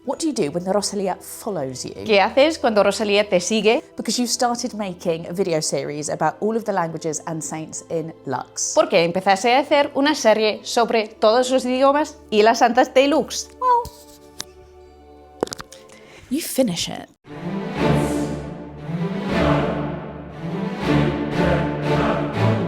What do you do when the Rosalía follows you? ¿Qué haces cuando Rosalía te sigue? Because you started making a video series about all of the languages and saints in Lux. Porque empezaste a hacer una serie sobre todos los idiomas y las santas de Lux. Well, you finish it.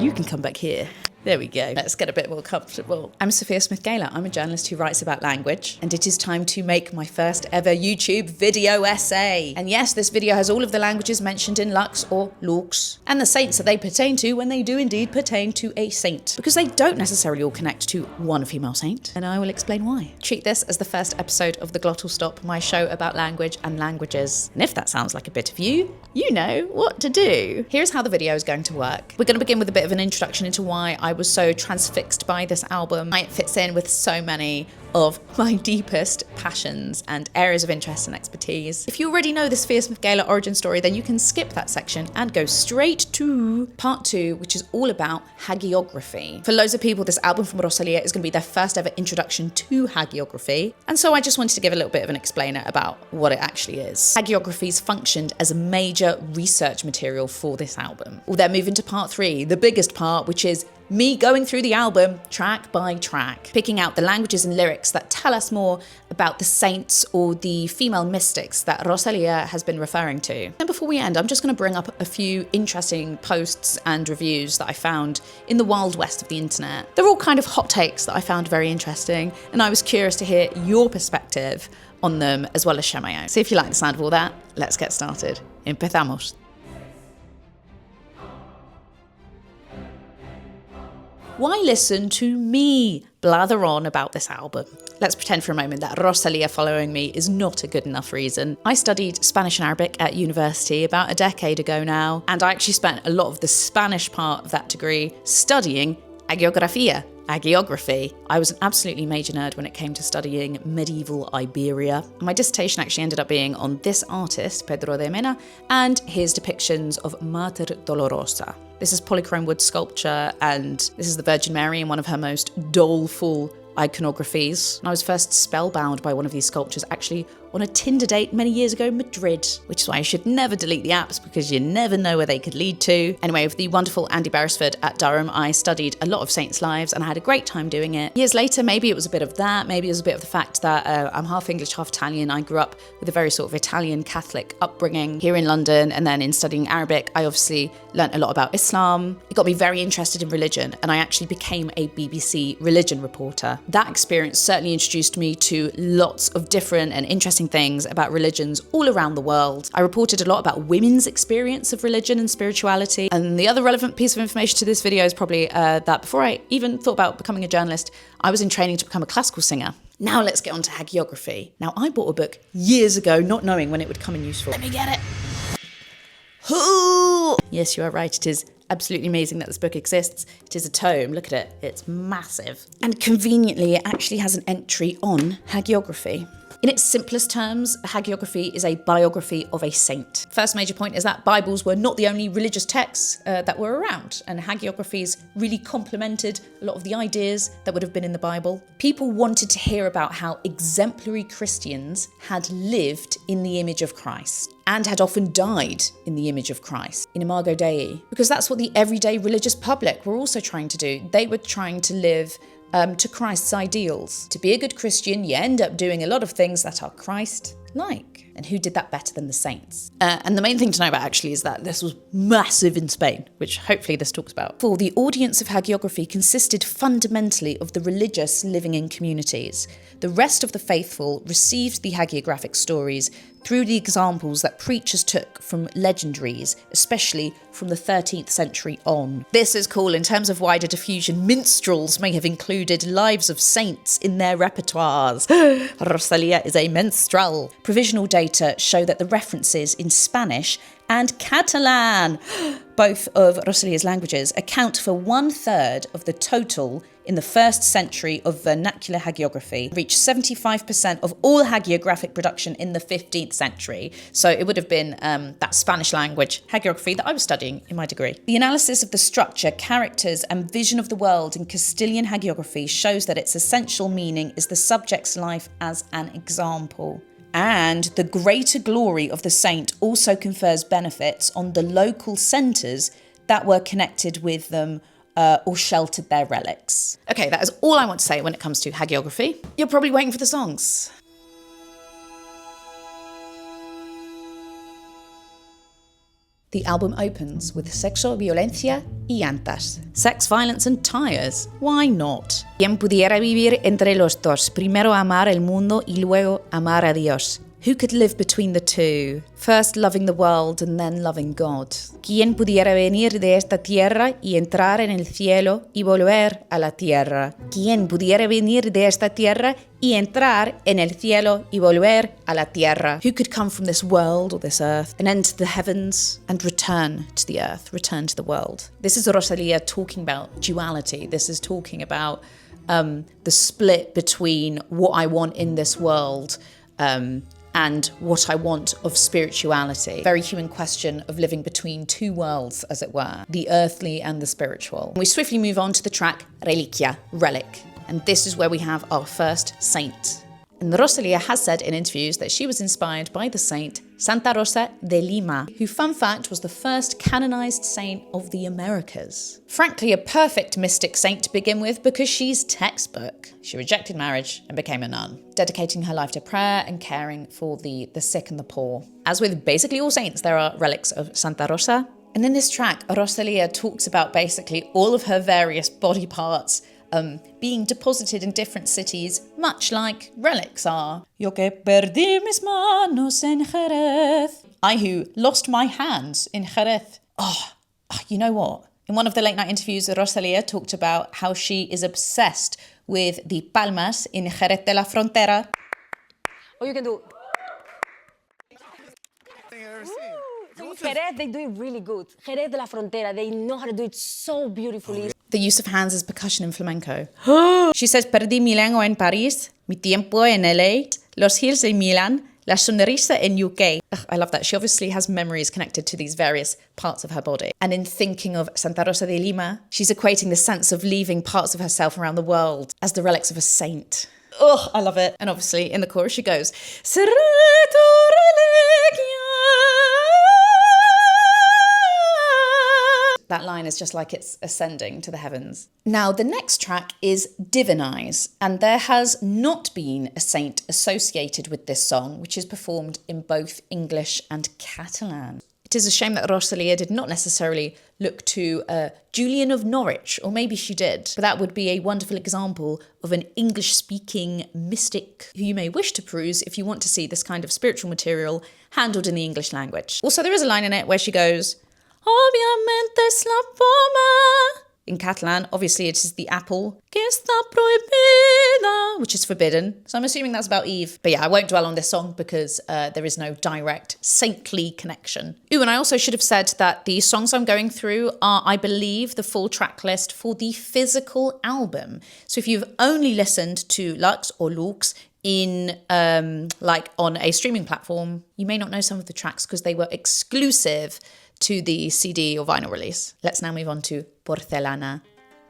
You can come back here. There we go. Let's get a bit more comfortable. I'm Sophia Smith-Gaylor. I'm a journalist who writes about language, and it is time to make my first ever YouTube video essay. And yes, this video has all of the languages mentioned in Lux or Lux, and the saints that they pertain to when they do indeed pertain to a saint. Because they don't necessarily all connect to one female saint, and I will explain why. Treat this as the first episode of the Glottal Stop, my show about language and languages. And if that sounds like a bit of you, you know what to do. Here's how the video is going to work. We're going to begin with a bit of an introduction into why I was so transfixed by this album. It fits in with so many of my deepest passions and areas of interest and expertise. If you already know the Sophia Smith-Gaylor origin story, then you can skip that section and go straight to part 2, which is all about hagiography. For loads of people, this album from Rosalía is going to be their first ever introduction to hagiography, and so I just wanted to give a little bit of an explainer about what it actually is. Hagiographies functioned as a major research material for this album. We'll then move into part 3, the biggest part, which is me going through the album track by track, picking out the languages and lyrics that tell us more about the saints or the female mystics that Rosalía has been referring to. And before we end, I'm just going to bring up a few interesting posts and reviews that I found in the wild west of the internet. They're all kind of hot takes that I found very interesting, and I was curious to hear your perspective on them as well as share my own. So if you like the sound of all that, let's get started. Empezamos. Why listen to me blather on about this album? Let's pretend for a moment that Rosalía following me is not a good enough reason. I studied Spanish and Arabic at university about a decade ago now, and I actually spent a lot of the Spanish part of that degree studying hagiography. I was an absolutely major nerd when it came to studying medieval Iberia. My dissertation actually ended up being on this artist, Pedro de Mena, and his depictions of Mater Dolorosa. This is polychrome wood sculpture, and this is the Virgin Mary in one of her most doleful iconographies. And I was first spellbound by one of these sculptures actually on a Tinder date many years ago in Madrid, which is why I should never delete the apps because you never know where they could lead to. Anyway, with the wonderful Andy Beresford at Durham, I studied a lot of saints' lives and I had a great time doing it. Years later, maybe it was a bit of that, maybe it was a bit of the fact that I'm half English, half Italian. I grew up with a very sort of Italian Catholic upbringing here in London, and then in studying Arabic, I obviously learnt a lot about Islam. It got me very interested in religion, and I actually became a BBC religion reporter. That experience certainly introduced me to lots of different and interesting things about religions all around the world. I reported a lot about women's experience of religion and spirituality. And the other relevant piece of information to this video is probably that before I even thought about becoming a journalist, I was in training to become a classical singer. Now let's get on to hagiography. Now, I bought a book years ago, not knowing when it would come in useful. Let me get it. Yes, you are right. It is absolutely amazing that this book exists. It is a tome. Look at it. It's massive. And conveniently, it actually has an entry on hagiography. In its simplest terms, hagiography is a biography of a saint. First major point is that Bibles were not the only religious texts that were around, and hagiographies really complemented a lot of the ideas that would have been in the Bible. People wanted to hear about how exemplary Christians had lived in the image of Christ and had often died in the image of Christ, in Imago Dei, because that's what the everyday religious public were also trying to do. They were trying to live to Christ's ideals. To be a good Christian, you end up doing a lot of things that are Christ-like. And who did that better than the saints? And the main thing to know about actually is that this was massive in Spain, which hopefully this talks about. For the audience of hagiography consisted fundamentally of the religious living in communities. The rest of the faithful received the hagiographic stories through the examples that preachers took from legendaries, especially from the 13th century on. This is cool in terms of wider diffusion. Minstrels may have included lives of saints in their repertoires. Rosalía is a minstrel. Provisional data show that the references in Spanish and Catalan, both of Rosalía's languages, account for 1/3 of the total in the 1st century of vernacular hagiography, reached 75% of all hagiographic production in the 15th century. So it would have been that Spanish language hagiography that I was studying in my degree. The analysis of the structure, characters, and vision of the world in Castilian hagiography shows that its essential meaning is the subject's life as an example. And the greater glory of the saint also confers benefits on the local centres that were connected with them or sheltered their relics. Okay, that is all I want to say when it comes to hagiography. You're probably waiting for the songs. The album opens with sexo, violencia y llantas. Sex, violence and tires. Why not? ¿Quién pudiera vivir entre los dos? Primero amar el mundo y luego amar a Dios. Who could live between the two? First loving the world and then loving God. ¿Quién pudiera venir de esta tierra y entrar en el cielo y volver a la tierra? ¿Quién pudiera venir de esta tierra y entrar en el cielo y volver a la tierra? Who could come from this world or this earth and enter the heavens and return to the earth, return to the world? This is Rosalía talking about duality. This is talking about the split between what I want in this world and what I want of spirituality. Very human question of living between two worlds, as it were, the earthly and the spiritual. We swiftly move on to the track Reliquia, Relic, and this is where we have our first saint. And Rosalía has said in interviews that she was inspired by the saint Santa Rosa de Lima, who, fun fact, was the first canonized saint of the Americas. Frankly, a perfect mystic saint to begin with because she's textbook. She rejected marriage and became a nun, dedicating her life to prayer and caring for the sick and the poor. As with basically all saints, there are relics of Santa Rosa. And in this track, Rosalía talks about basically all of her various body parts being deposited in different cities, much like relics are. Yo que perdí mis manos en Jerez. I who lost my hands in Jerez. Oh, you know what? In one of the late night interviews, Rosalía talked about how she is obsessed with the palmas in Jerez de la Frontera. Or you can do... Jerez, they do it really good. Jerez de la Frontera, they know how to do it so beautifully. The use of hands as percussion in flamenco. She says, perdí mi lengua en París, mi tiempo en LA, los hills en Milan, la sonrisa en UK. Ugh, I love that. She obviously has memories connected to these various parts of her body. And in thinking of Santa Rosa de Lima, she's equating the sense of leaving parts of herself around the world as the relics of a saint. Ugh, I love it. And obviously in the chorus she goes, Seré tu reliquia. That line is just like it's ascending to the heavens. Now, the next track is Divinize, and there has not been a saint associated with this song, which is performed in both English and Catalan. It is a shame that Rosalía did not necessarily look to Julian of Norwich, or maybe she did, but that would be a wonderful example of an English-speaking mystic who you may wish to peruse if you want to see this kind of spiritual material handled in the English language. Also, there is a line in it where she goes, Obviamente es la poma. In Catalan, obviously it is the apple, que está prohibida, which is forbidden. So I'm assuming that's about Eve. But yeah, I won't dwell on this song because there is no direct saintly connection. Ooh, and I also should have said that the songs I'm going through are, I believe, the full track list for the physical album. So if you've only listened to Lux or Lux in like on a streaming platform, you may not know some of the tracks because they were exclusive to the CD or vinyl release. Let's now move on to Porcelana,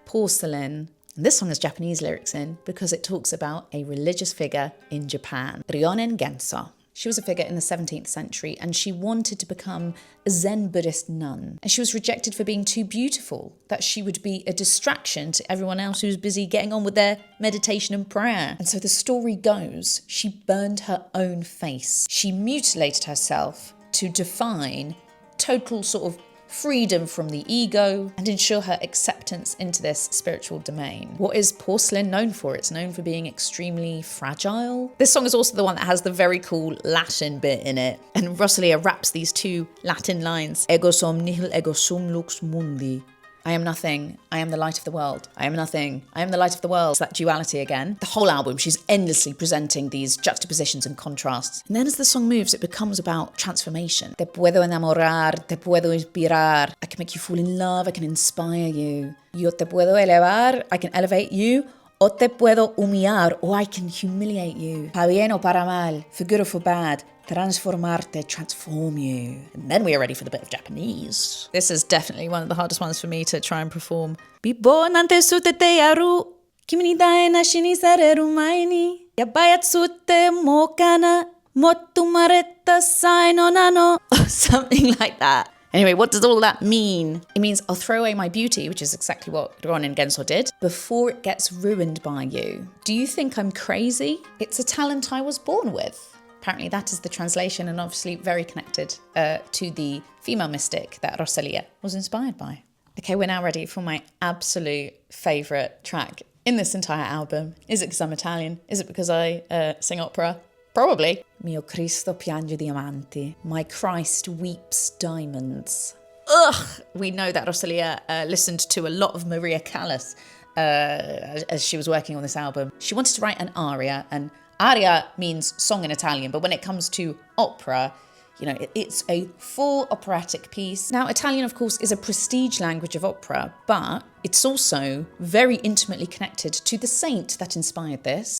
Porcelain. And this song has Japanese lyrics in because it talks about a religious figure in Japan, Ryonen Genso. She was a figure in the 17th century and she wanted to become a Zen Buddhist nun. And she was rejected for being too beautiful, that she would be a distraction to everyone else who's busy getting on with their meditation and prayer. And so the story goes, she burned her own face. She mutilated herself to define total sort of freedom from the ego and ensure her acceptance into this spiritual domain. What is porcelain known for? It's known for being extremely fragile. This song is also the one that has the very cool Latin bit in it. And Rosalía raps these two Latin lines. Ego sum nihil ego sum lux mundi. I am nothing, I am the light of the world. I am nothing, I am the light of the world. It's that duality again. The whole album, she's endlessly presenting these juxtapositions and contrasts. And then as the song moves, it becomes about transformation. Te puedo enamorar, te puedo inspirar. I can make you fall in love, I can inspire you. Yo te puedo elevar, I can elevate you. O te puedo humillar, or I can humiliate you. Pa bien o para mal, for good or for bad. Transformarte, transform you. And then we are ready for the bit of Japanese. This is definitely one of the hardest ones for me to try and perform. Bibo nante sute te yaru, kimi ni dae na shi ni sareru mai ni. Yabayat sute mokana, Molto maretta sai non hanno, or something like that. Anyway, what does all that mean? It means I'll throw away my beauty, which is exactly what Ron and Gensor did, before it gets ruined by you. Do you think I'm crazy? It's a talent I was born with. Apparently that is the translation, and obviously very connected to the female mystic that Rosalía was inspired by. Okay, we're now ready for my absolute favourite track in this entire album. Is it because I'm Italian? Is it because I sing opera? Probably. Mio Cristo piange diamanti. My Christ weeps diamonds. Ugh! We know that Rosalía listened to a lot of Maria Callas as she was working on this album. She wanted to write an aria, and aria means song in Italian, but when it comes to opera, you know, it's a full operatic piece. Now, Italian, of course, is a prestige language of opera, but it's also very intimately connected to the saint that inspired this.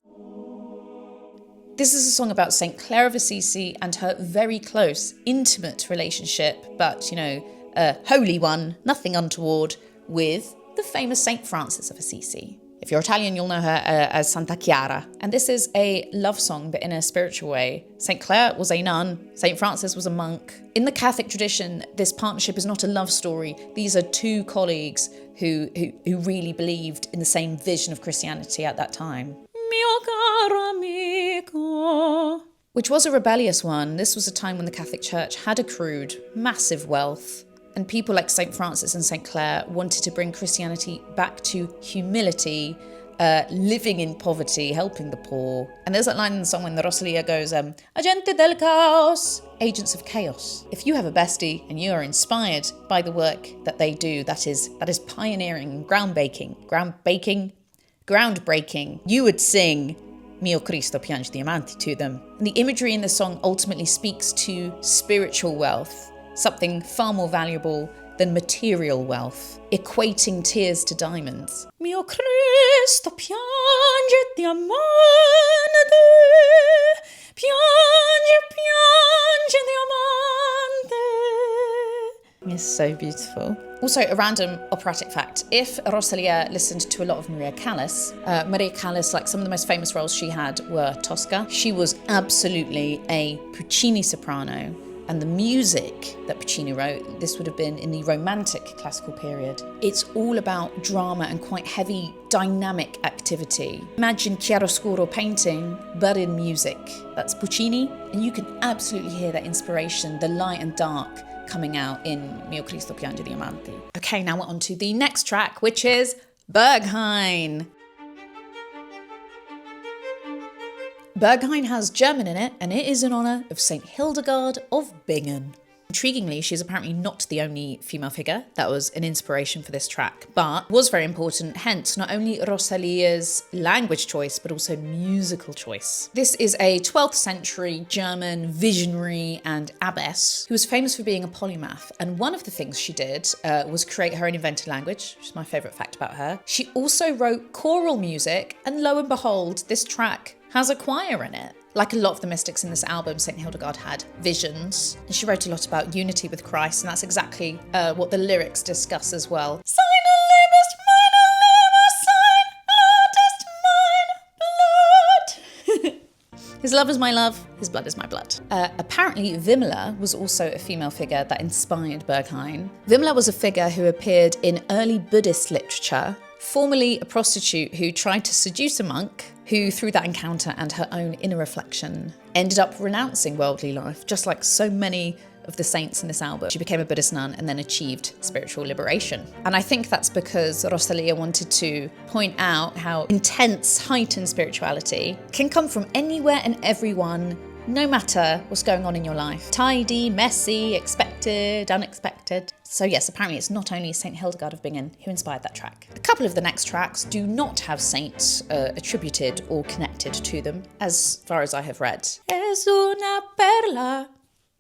This is a song about St. Clare of Assisi and her very close, intimate relationship, but, you know, a holy one, nothing untoward, with the famous St. Francis of Assisi. If you're Italian, you'll know her as Santa Chiara. And this is a love song, but in a spiritual way. St. Clare was a nun, St. Francis was a monk. In the Catholic tradition, this partnership is not a love story. These are two colleagues who really believed in the same vision of Christianity at that time. Mio caro amico. Which was a rebellious one. This was a time when the Catholic Church had accrued massive wealth, and people like St. Francis and St. Clare wanted to bring Christianity back to humility, living in poverty, helping the poor. And there's that line in the song when the Rosalía goes, Agente del caos, agents of chaos. If you have a bestie and you are inspired by the work that they do, that is pioneering and groundbreaking, you would sing Mio Cristo piange diamanti to them. And the imagery in the song ultimately speaks to spiritual wealth, something far more valuable than material wealth, equating tears to diamonds. Mio Cristo piange diamanti, piange diamanti. It's so beautiful. Also, a random operatic fact. If Rosalía listened to a lot of Maria Callas, like some of the most famous roles she had were Tosca. She was absolutely a Puccini soprano. And the music that Puccini wrote, this would have been in the Romantic classical period. It's all about drama and quite heavy dynamic activity. Imagine chiaroscuro painting, but in music. That's Puccini, and you can absolutely hear that inspiration, the light and dark, coming out in Mio Cristo piange diamanti. Okay, now we're on to the next track, which is Berghain. Berghain has German in it, and it is in honour of St. Hildegard of Bingen. Intriguingly, she's apparently not the only female figure that was an inspiration for this track, but was very important, hence not only Rosalía's language choice, but also musical choice. This is a 12th century German visionary and abbess who was famous for being a polymath, and one of the things she did was create her own invented language, which is my favourite fact about her. She also wrote choral music, and lo and behold, this track has a choir in it. Like a lot of the mystics in this album, St. Hildegard had visions, and she wrote a lot about unity with Christ, and that's exactly what the lyrics discuss as well. His love is my love, his blood is my blood. Apparently, Wimla was also a female figure that inspired Berghain. Wimla was a figure who appeared in early Buddhist literature, formerly a prostitute who tried to seduce a monk, who through that encounter and her own inner reflection ended up renouncing worldly life, just like so many of the saints in this album. She became a Buddhist nun and then achieved spiritual liberation. And I think that's because Rosalía wanted to point out how intense, heightened spirituality can come from anywhere and everyone, no matter what's going on in your life. Tidy, messy, expected, unexpected. So yes, apparently it's not only St. Hildegard of Bingen who inspired that track. A couple of the next tracks do not have saints attributed or connected to them, as far as I have read. Es una perla.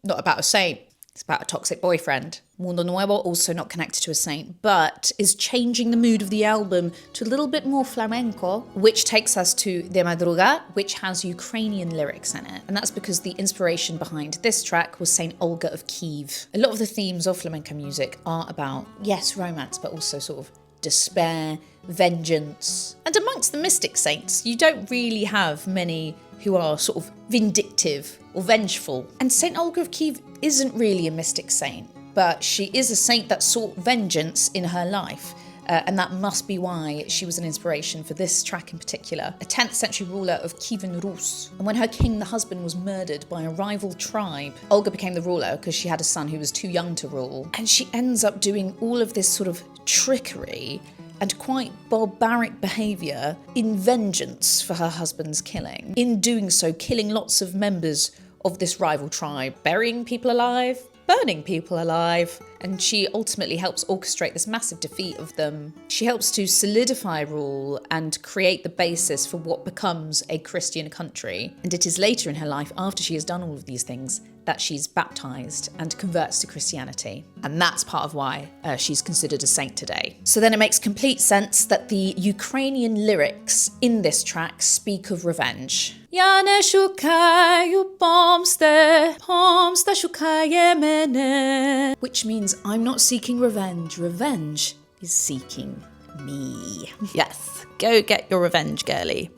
Not about a saint, it's about a toxic boyfriend. Mundo Nuevo, also not connected to a saint, but is changing the mood of the album to a little bit more flamenco, which takes us to De Madruga, which has Ukrainian lyrics in it. And that's because the inspiration behind this track was Saint Olga of Kiev. A lot of the themes of flamenco music are about, yes, romance, but also sort of despair, vengeance. And amongst the mystic saints, you don't really have many who are sort of vindictive or vengeful. And Saint Olga of Kiev isn't really a mystic saint, but she is a saint that sought vengeance in her life. And that must be why she was an inspiration for this track in particular. A 10th century ruler of Kievan Rus. And when her king, the husband, was murdered by a rival tribe, Olga became the ruler because she had a son who was too young to rule. And she ends up doing all of this sort of trickery and quite barbaric behaviour in vengeance for her husband's killing. In doing so, killing lots of members of this rival tribe, burying people alive, burning people alive, and she ultimately helps orchestrate this massive defeat of them. She helps to solidify rule and create the basis for what becomes a Christian country. And it is later in her life, after she has done all of these things, that she's baptized and converts to Christianity. And that's part of why she's considered a saint today. So then it makes complete sense that the Ukrainian lyrics in this track speak of revenge. Я не шукаю помсти, помста шукає мене. Which means I'm not seeking revenge. Revenge is seeking me. Yes, go get your revenge, girlie.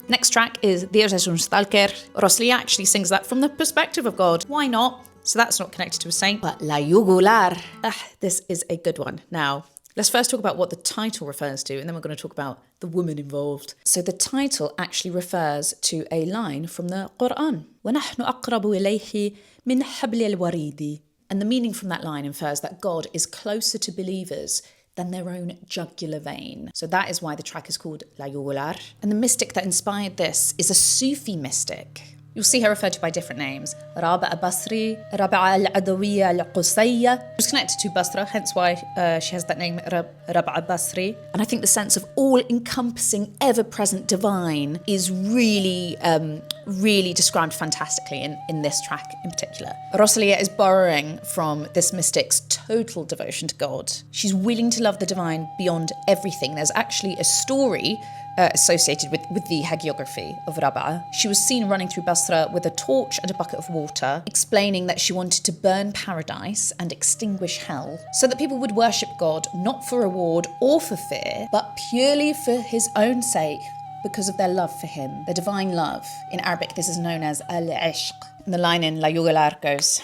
Next track is Dios es un stalker. Rosalía actually sings that from the perspective of God. Why not? So that's not connected to a saint. But La Yugular. This is a good one. Now, let's first talk about what the title refers to, and then we're going to talk about the woman involved. So the title actually refers to a line from the Quran. وَنَحْنُ أَقْرَبُ إِلَيْهِ مِنْ حَبْلِ الْوَرِيدِ. And the meaning from that line infers that God is closer to believers than their own jugular vein. So that is why the track is called La Yugular. And the mystic that inspired this is a Sufi mystic. You'll see her referred to by different names. Rabi'a Basri, Rabi'a al-Adawiyya al-Qusayya. She was connected to Basra, hence why she has that name, Rabi'a Basri. And I think the sense of all-encompassing, ever-present divine is really described fantastically in this track in particular. Rosalía is borrowing from this mystic's total devotion to God. She's willing to love the divine beyond everything. There's actually a story associated with the hagiography of Rabi'a. She was seen running through Basra with a torch and a bucket of water, explaining that she wanted to burn paradise and extinguish hell, so that people would worship God not for reward or for fear, but purely for his own sake, because of their love for him, their divine love. In Arabic, this is known as al-ishq. And the line in La Yugular goes,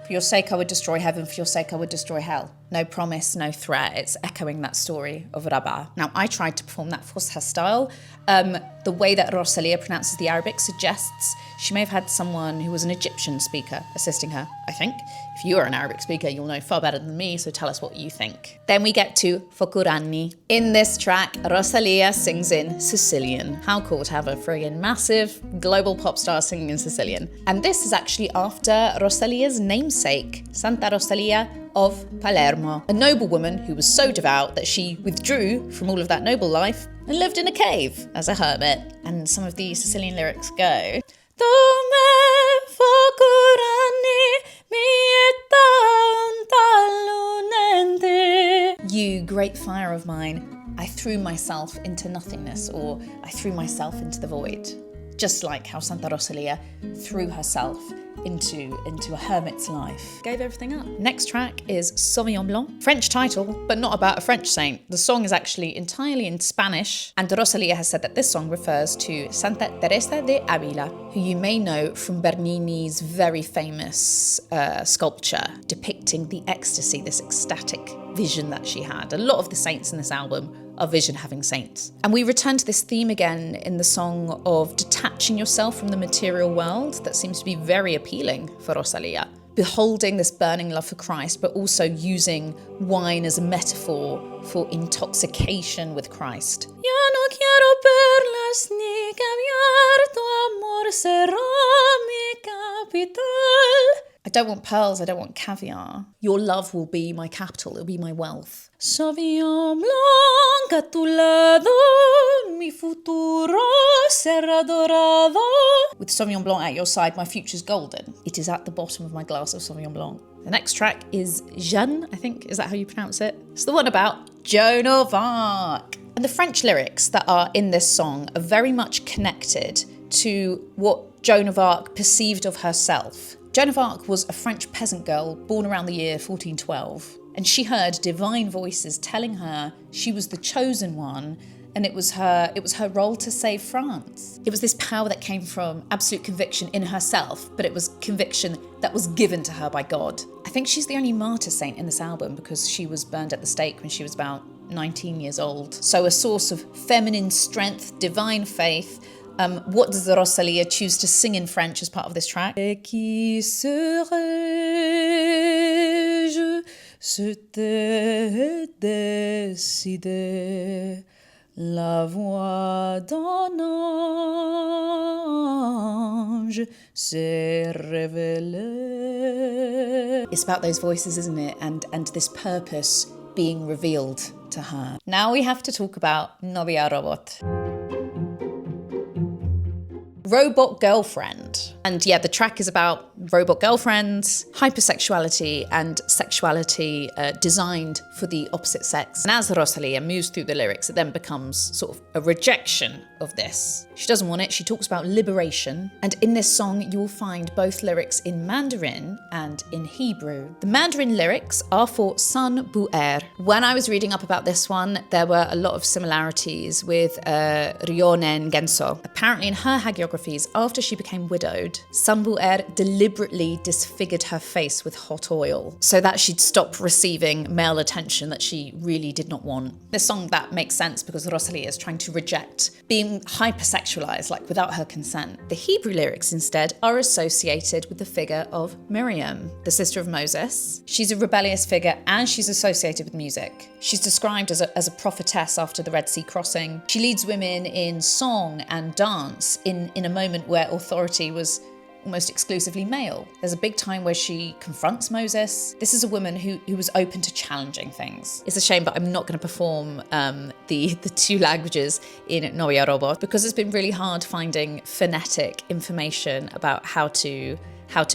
For your sake I would destroy heaven, for your sake I would destroy hell. No promise, no threat. It's echoing that story of Rabi'a. Now, I tried to perform that Fusha style. The way that Rosalía pronounces the Arabic suggests she may have had someone who was an Egyptian speaker assisting her, I think. If you are an Arabic speaker, you'll know far better than me, so tell us what you think. Then we get to Fokurani. In this track, Rosalía sings in Sicilian. How cool to have a friggin' massive global pop star singing in Sicilian. And this is actually after Rosalía's namesake, Santa Rosalía of Palermo, a noblewoman who was so devout that she withdrew from all of that noble life and lived in a cave as a hermit. And some of the Sicilian lyrics go, You great fire of mine, I threw myself into nothingness, or I threw myself into the void. Just like how Santa Rosalía threw herself into a hermit's life. Gave everything up. Next track is Sauvignon Blanc. French title, but not about a French saint. The song is actually entirely in Spanish, and Rosalía has said that this song refers to Santa Teresa de Avila, who you may know from Bernini's very famous sculpture depicting the ecstasy, this ecstatic vision that she had. A lot of the saints in this album are vision-having saints. And we return to this theme again in the song of detaching yourself from the material world that seems to be very appealing for Rosalía. Beholding this burning love for Christ, but also using wine as a metaphor for intoxication with Christ. Ya no quiero perlas ni caviar, tu amor será mi capital. I don't want pearls, I don't want caviar. Your love will be my capital, it'll be my wealth. Sauvignon Blanc a tu lado, mi futuro será dorado. With Sauvignon Blanc at your side, my future's golden. It is at the bottom of my glass of Sauvignon Blanc. The next track is Jeanne, I think. Is that how you pronounce it? It's the one about Joan of Arc. And the French lyrics that are in this song are very much connected to what Joan of Arc perceived of herself. Joan of Arc was a French peasant girl born around the year 1412, and she heard divine voices telling her she was the chosen one, and it was her role to save France. It was this power that came from absolute conviction in herself, but it was conviction that was given to her by God. I think she's the only martyr saint in this album because she was burned at the stake when she was about 19 years old. So a source of feminine strength, divine faith. What does Rosalía choose to sing in French as part of this track? Et qui serais-je s'était décidé la voix d'un ange s'est révélée. It's about those voices, isn't it? And this purpose being revealed to her. Now we have to talk about Novia Robot. Robot girlfriend. And yeah, the track is about robot girlfriends, hypersexuality, and sexuality designed for the opposite sex. And as Rosalía moves through the lyrics, it then becomes sort of a rejection of this. She doesn't want it. She talks about liberation. And in this song, you will find both lyrics in Mandarin and in Hebrew. The Mandarin lyrics are for Sun Bu'er. When I was reading up about this one, there were a lot of similarities with Rionen Genso. Apparently in her hagiographies, after she became widowed, Sun Bu'er deliberately disfigured her face with hot oil so that she'd stop receiving male attention that she really did not want. This song, that makes sense because Rosalía is trying to reject being hypersexualized, like without her consent. The Hebrew lyrics instead are associated with the figure of Miriam, the sister of Moses. She's a rebellious figure and she's associated with music. She's described as a prophetess after the Red Sea crossing. She leads women in song and dance in a moment where authority was almost exclusively male. There's a big time where she confronts Moses. This is a woman who was open to challenging things. It's a shame, but I'm not going to perform the two languages in Novia Robot because it's been really hard finding phonetic information about how to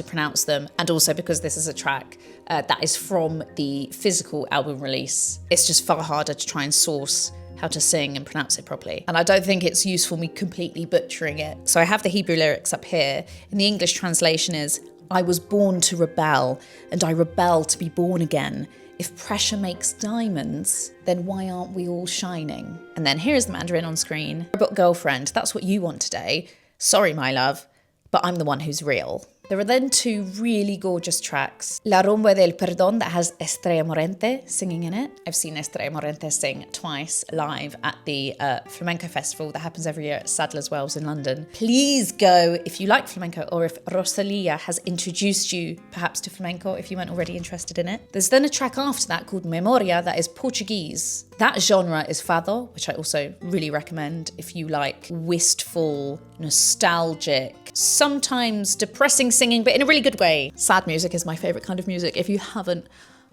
pronounce them, and also because this is a track that is from the physical album release. It's just far harder to try and source how to sing and pronounce it properly. And I don't think it's useful me completely butchering it. So I have the Hebrew lyrics up here, and the English translation is, I was born to rebel, and I rebel to be born again. If pressure makes diamonds, then why aren't we all shining? And then here's the Mandarin on screen. Robot girlfriend, that's what you want today. Sorry, my love, but I'm the one who's real. There are then two really gorgeous tracks. La Rumba del Perdón, that has Estrella Morente singing in it. I've seen Estrella Morente sing twice live at the Flamenco Festival that happens every year at Sadler's Wells in London. Please go if you like flamenco, or if Rosalía has introduced you perhaps to flamenco if you weren't already interested in it. There's then a track after that called Memoria that is Portuguese. That genre is fado, which I also really recommend if you like wistful, nostalgic, sometimes depressing singing, but in a really good way. Sad music is my favourite kind of music, if you haven't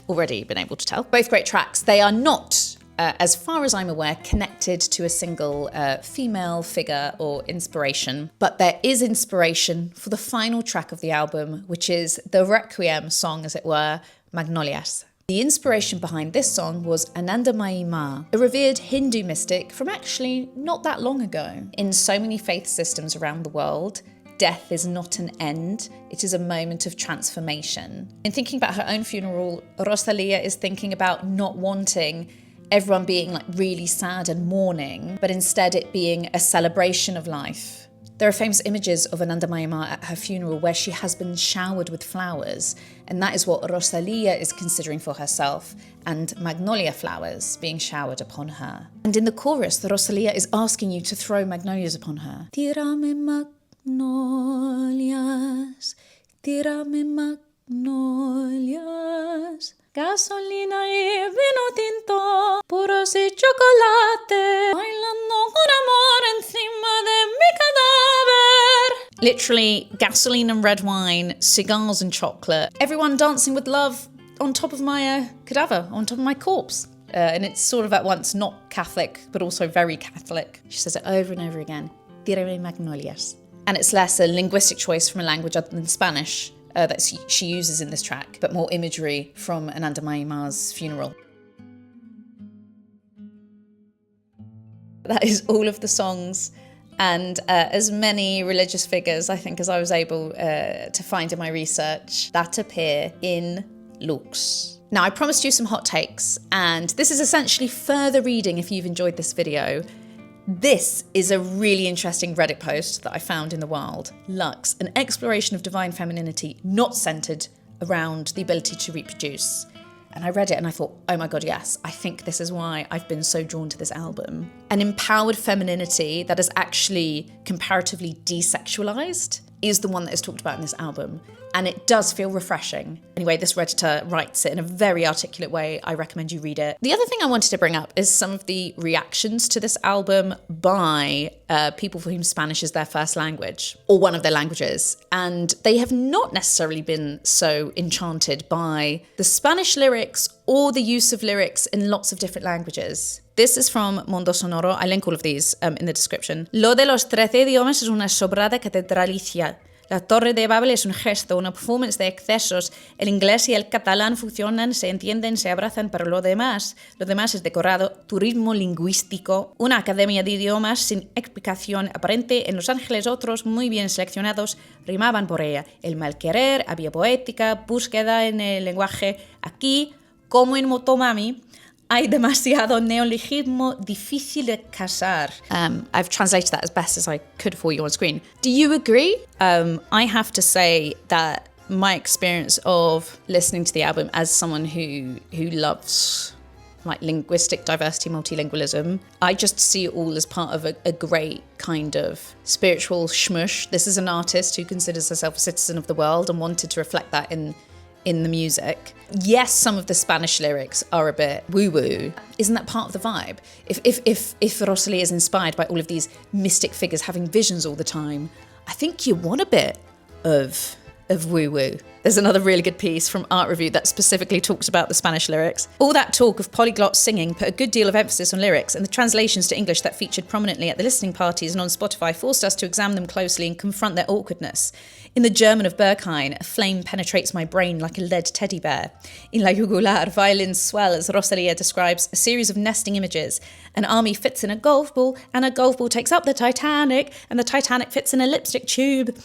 already been able to tell. Both great tracks. They are not, as far as I'm aware, connected to a single female figure or inspiration, but there is inspiration for the final track of the album, which is the Requiem song, as it were, Magnolias. The inspiration behind this song was Anandamayi Ma, a revered Hindu mystic from actually not that long ago. In so many faith systems around the world, death is not an end, it is a moment of transformation. In thinking about her own funeral, Rosalía is thinking about not wanting everyone being like really sad and mourning, but instead it being a celebration of life. There are famous images of Anandamayi Ma at her funeral where she has been showered with flowers, and that is what Rosalía is considering for herself, and magnolia flowers being showered upon her. And in the chorus, the Rosalía is asking you to throw magnolias upon her. Tírame magnolias, tírame magnolias, gasolina y vino tinto, puros y chocolate, bailando con amor encima de mi cadáver. Literally gasoline and red wine, cigars and chocolate. Everyone dancing with love on top of my cadaver, on top of my corpse. And it's sort of at once not Catholic, but also very Catholic. She says it over and over again. Tírame magnolias. And it's less a linguistic choice from a language other than Spanish that she uses in this track, but more imagery from Ananda Mayumar's funeral. That is all of the songs and as many religious figures, I think, as I was able to find in my research that appear in Lux. Now, I promised you some hot takes, and this is essentially further reading if you've enjoyed this video. This is a really interesting Reddit post that I found in the wild. Lux, an exploration of divine femininity not centered around the ability to reproduce. And I read it and I thought, oh my God, yes, I think this is why I've been so drawn to this album. An empowered femininity that is actually comparatively desexualized is the one that is talked about in this album. And it does feel refreshing. Anyway, this Redditor writes it in a very articulate way. I recommend you read it. The other thing I wanted to bring up is some of the reactions to this album by people for whom Spanish is their first language, or one of their languages. And they have not necessarily been so enchanted by the Spanish lyrics or the use of lyrics in lots of different languages. This is from Mundo Sonoro. I link all of these in the description. Lo de los 13 idiomas es una sobrada catedralicia. La Torre de Babel es un gesto, una performance de excesos. El inglés y el catalán funcionan, se entienden, se abrazan, pero lo demás es decorado, turismo lingüístico, una academia de idiomas sin explicación aparente. En Los Ángeles otros, muy bien seleccionados, rimaban por ella. El mal querer, había poética, búsqueda en el lenguaje. Aquí, como en Motomami, hay demasiado neologismo difícil de casar. I've translated that as best as I could for you on screen. Do you agree? I have to say that my experience of listening to the album as someone who loves like linguistic diversity, multilingualism, I just see it all as part of a great kind of spiritual shmush. This is an artist who considers herself a citizen of the world and wanted to reflect that in the music. Yes, some of the Spanish lyrics are a bit woo-woo. Isn't that part of the vibe? If Rosalía is inspired by all of these mystic figures having visions all the time, I think you want a bit of woo-woo. There's another really good piece from Art Review that specifically talks about the Spanish lyrics. All that talk of polyglot singing put a good deal of emphasis on lyrics, and the translations to English that featured prominently at the listening parties and on Spotify forced us to examine them closely and confront their awkwardness. In the German of Berghain, a flame penetrates my brain like a lead teddy bear. In La Jugular, violins swell as Rosalía describes a series of nesting images. An army fits in a golf ball, and a golf ball takes up the Titanic, and the Titanic fits in a lipstick tube.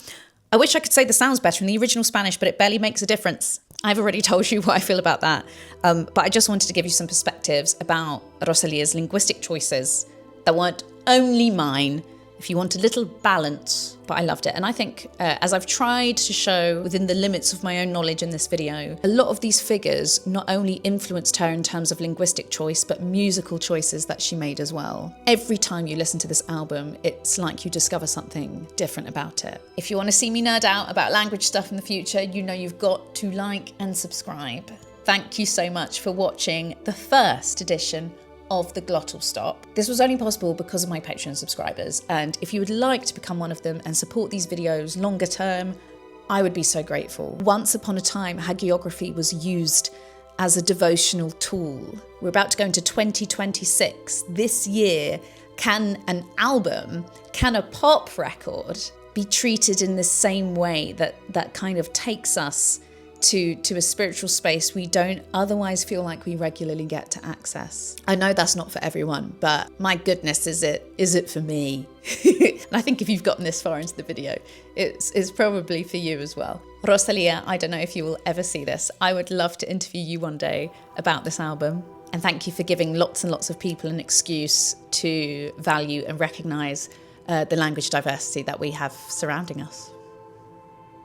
I wish I could say this sounds better in the original Spanish, but it barely makes a difference. I've already told you what I feel about that. But I just wanted to give you some perspectives about Rosalía's linguistic choices that weren't only mine, if you want a little balance, but I loved it. And I think as I've tried to show within the limits of my own knowledge in this video, a lot of these figures not only influenced her in terms of linguistic choice, but musical choices that she made as well. Every time you listen to this album, it's like you discover something different about it. If you want to see me nerd out about language stuff in the future, you know you've got to like and subscribe. Thank you so much for watching the first edition of the Glottal Stop. This was only possible because of my Patreon subscribers, and if you would like to become one of them and support these videos longer term, I would be so grateful. Once upon a time, hagiography was used as a devotional tool. We're about to go into 2026. This year, can an album, can a pop record be treated in the same way that kind of takes us to a spiritual space we don't otherwise feel like we regularly get to access? I know that's not for everyone, but my goodness, is it for me? And I think if you've gotten this far into the video, it's probably for you as well. Rosalía, I don't know if you will ever see this. I would love to interview you one day about this album. And thank you for giving lots and lots of people an excuse to value and recognize the language diversity that we have surrounding us.